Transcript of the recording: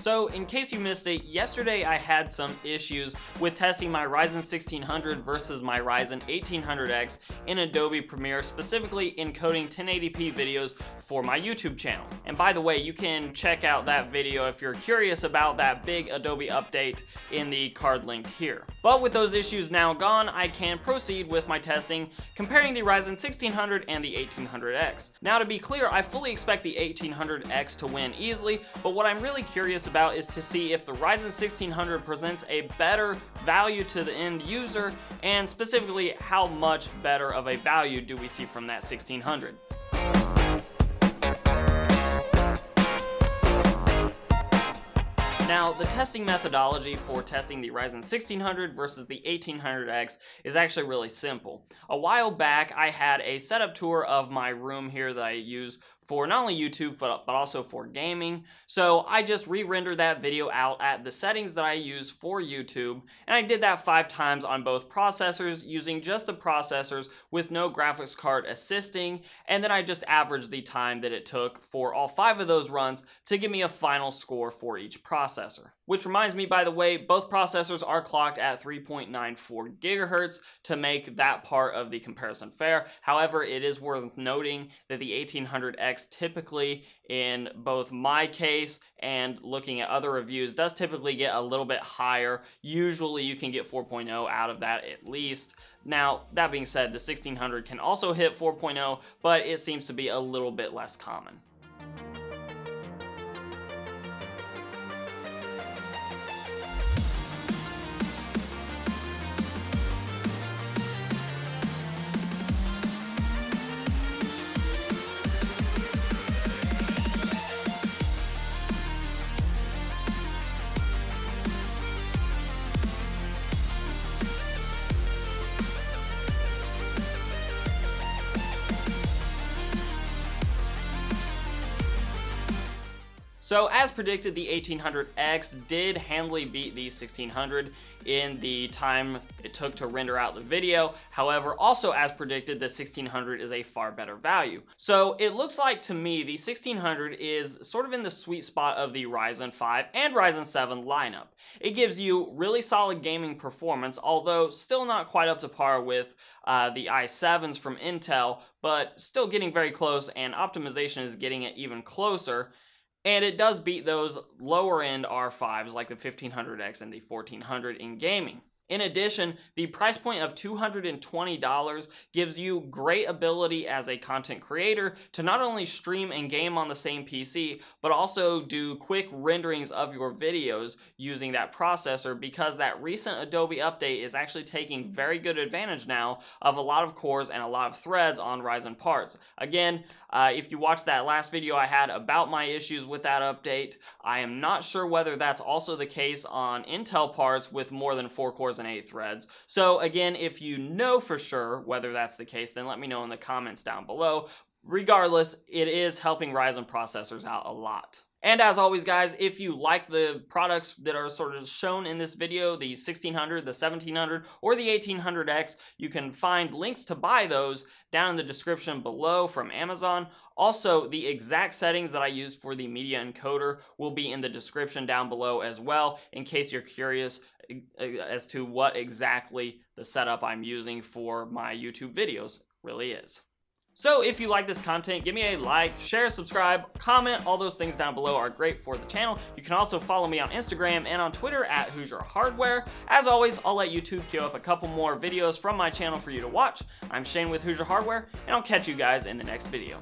So in case you missed it, yesterday I had some issues with testing my Ryzen 1600 versus my Ryzen 1800X in Adobe Premiere, specifically encoding 1080p videos for my YouTube channel. And by the way, you can check out that video if you're curious about that big Adobe update in the card linked here. But with those issues now gone, I can proceed with my testing comparing the Ryzen 1600 and the 1800X. Now to be clear, I fully expect the 1800X to win easily, but what I'm really curious about is to see if the Ryzen 1600 presents a better value to the end user, and specifically how much better of a value do we see from that 1600. Now, the testing methodology for testing the Ryzen 1600 versus the 1800X is actually really simple. A while back, I had a setup tour of my room here that I use for not only YouTube, but also for gaming. So I just re-rendered that video out at the settings that I use for YouTube, and I did that 5 times on both processors using just the processors with no graphics card assisting, and then I just averaged the time that it took for all 5 of those runs to give me a final score for each processor. Which reminds me, by the way, both processors are clocked at 3.94 gigahertz to make that part of the comparison fair. However, it is worth noting that the 1800X typically, in both my case and looking at other reviews, does typically get a little bit higher. Usually you can get 4.0 out of that at least. Now, that being said, the 1600 can also hit 4.0, but it seems to be a little bit less common. So as predicted, the 1800X did handily beat the 1600 in the time it took to render out the video. However, also as predicted, the 1600 is a far better value. So it looks like to me the 1600 is sort of in the sweet spot of the Ryzen 5 and Ryzen 7 lineup. It gives you really solid gaming performance, although still not quite up to par with the i7s from Intel, but still getting very close, and optimization is getting it even closer. And it does beat those lower end R5s like the 1500X and the 1400 in gaming. In addition, the price point of $220 gives you great ability as a content creator to not only stream and game on the same PC, but also do quick renderings of your videos using that processor, because that recent Adobe update is actually taking very good advantage now of a lot of cores and a lot of threads on Ryzen parts. Again, if you watched that last video I had about my issues with that update, I am not sure whether that's also the case on Intel parts with more than 4 cores and 8 threads. So again, if you know for sure whether that's the case, then let me know in the comments down below. Regardless, it is helping Ryzen processors out a lot. And as always, guys, if you like the products that are sort of shown in this video, the 1600, the 1700, or the 1800X, you can find links to buy those down in the description below from Amazon. Also, the exact settings that I used for the media encoder will be in the description down below as well, in case you're curious as to what exactly the setup I'm using for my YouTube videos really is. So if you like this content, give me a like, share, subscribe, comment. All those things down below are great for the channel. You can also follow me on Instagram and on Twitter at Hoosier Hardware. As always, I'll let YouTube queue up a couple more videos from my channel for you to watch. I'm Shane with Hoosier Hardware, and I'll catch you guys in the next video.